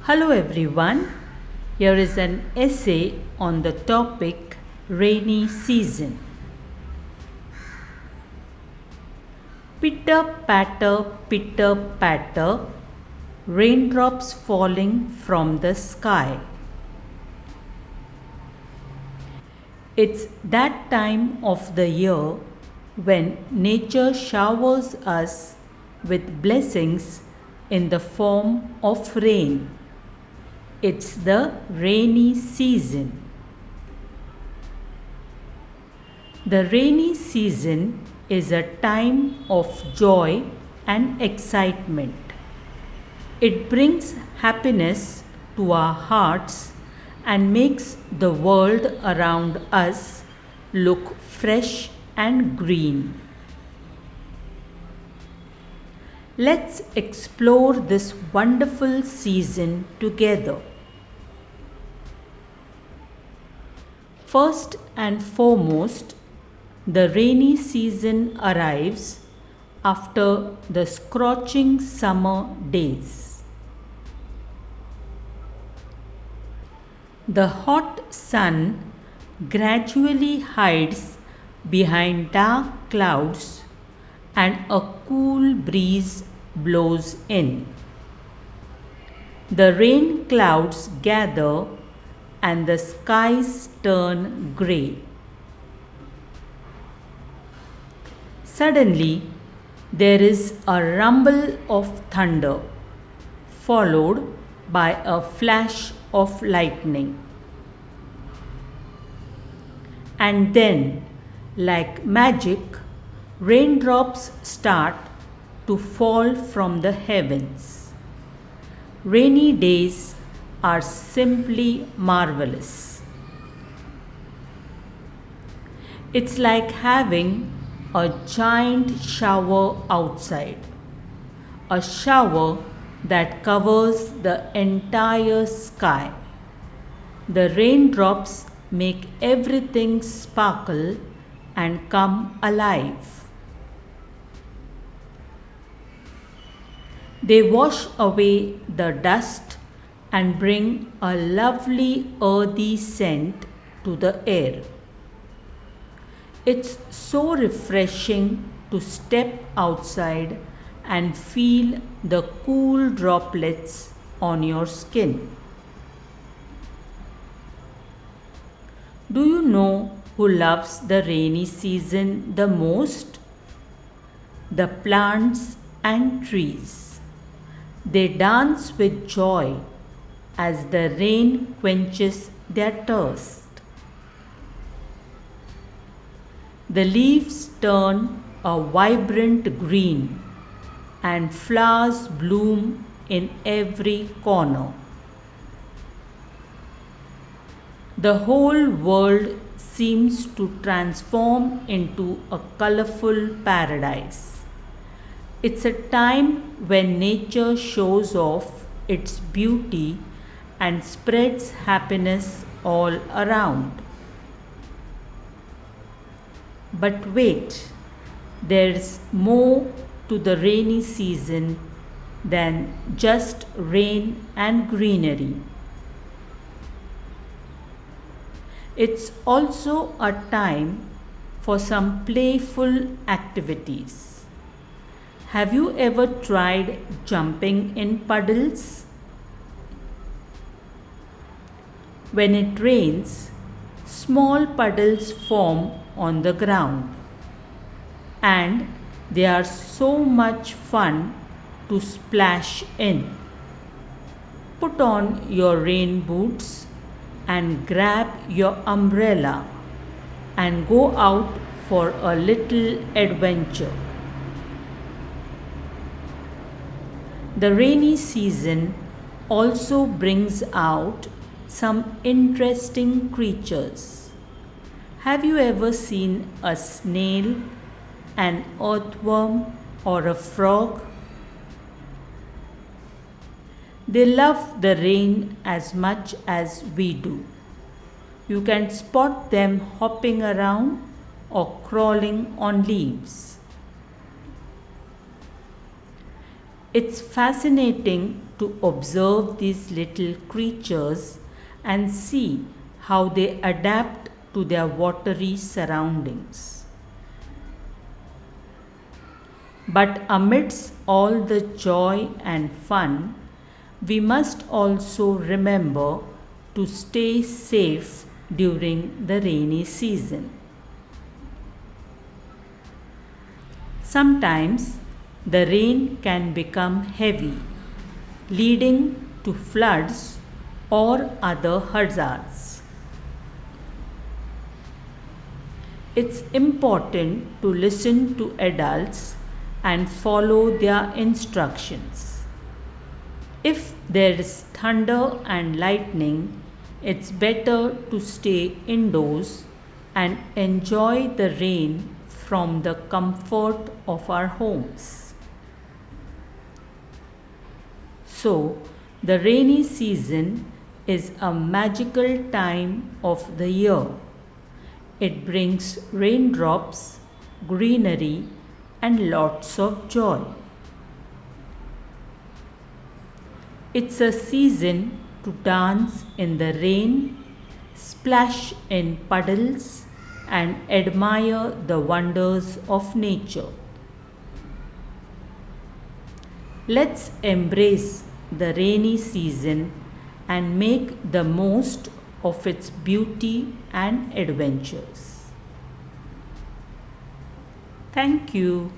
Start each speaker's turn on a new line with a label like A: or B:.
A: Hello everyone. Here is an essay on the topic rainy season. Pitter patter, raindrops falling from the sky. It's that time of the year when nature showers us with blessings in the form of rain. It's the rainy season. The rainy season is a time of joy and excitement. It brings happiness to our hearts and makes the world around us look fresh and green. Let's explore this wonderful season together. First and foremost, the rainy season arrives after the scorching summer days. The hot sun gradually hides behind dark clouds and a cool breeze blows in. The rain clouds gather and the skies turn grey. Suddenly, there is a rumble of thunder, followed by a flash of lightning. And then, like magic, raindrops start to fall from the heavens. Rainy days are simply marvelous. It's like having a giant shower outside, a shower that covers the entire sky. The raindrops make everything sparkle and come alive. They wash away the dust and bring a lovely earthy scent to the air. It's so refreshing to step outside and feel the cool droplets on your skin. Do you know who loves the rainy season the most? The plants and trees. They dance with joy as the rain quenches their thirst. The leaves turn a vibrant green and flowers bloom in every corner. The whole world seems to transform into a colorful paradise. It's a time when nature shows off its beauty and spreads happiness all around. But wait, there's more to the rainy season than just rain and greenery. It's also a time for some playful activities. Have you ever tried jumping in puddles? When it rains, small puddles form on the ground, and they are so much fun to splash in. Put on your rain boots and grab your umbrella and go out for a little adventure. The rainy season also brings out some interesting creatures. Have you ever seen a snail, an earthworm, or a frog? They love the rain as much as we do. You can spot them hopping around or crawling on leaves. It's fascinating to observe these little creatures and see how they adapt to their watery surroundings. But amidst all the joy and fun, we must also remember to stay safe during the rainy season. Sometimes the rain can become heavy, leading to floods or other hazards. It's important to listen to adults and follow their instructions. If there is thunder and lightning, it's better to stay indoors and enjoy the rain from the comfort of our homes. So, the rainy season is a magical time of the year. It brings raindrops, greenery, and lots of joy. It's a season to dance in the rain, splash in puddles, and admire the wonders of nature. Let's embrace the rainy season and make the most of its beauty and adventures. Thank you.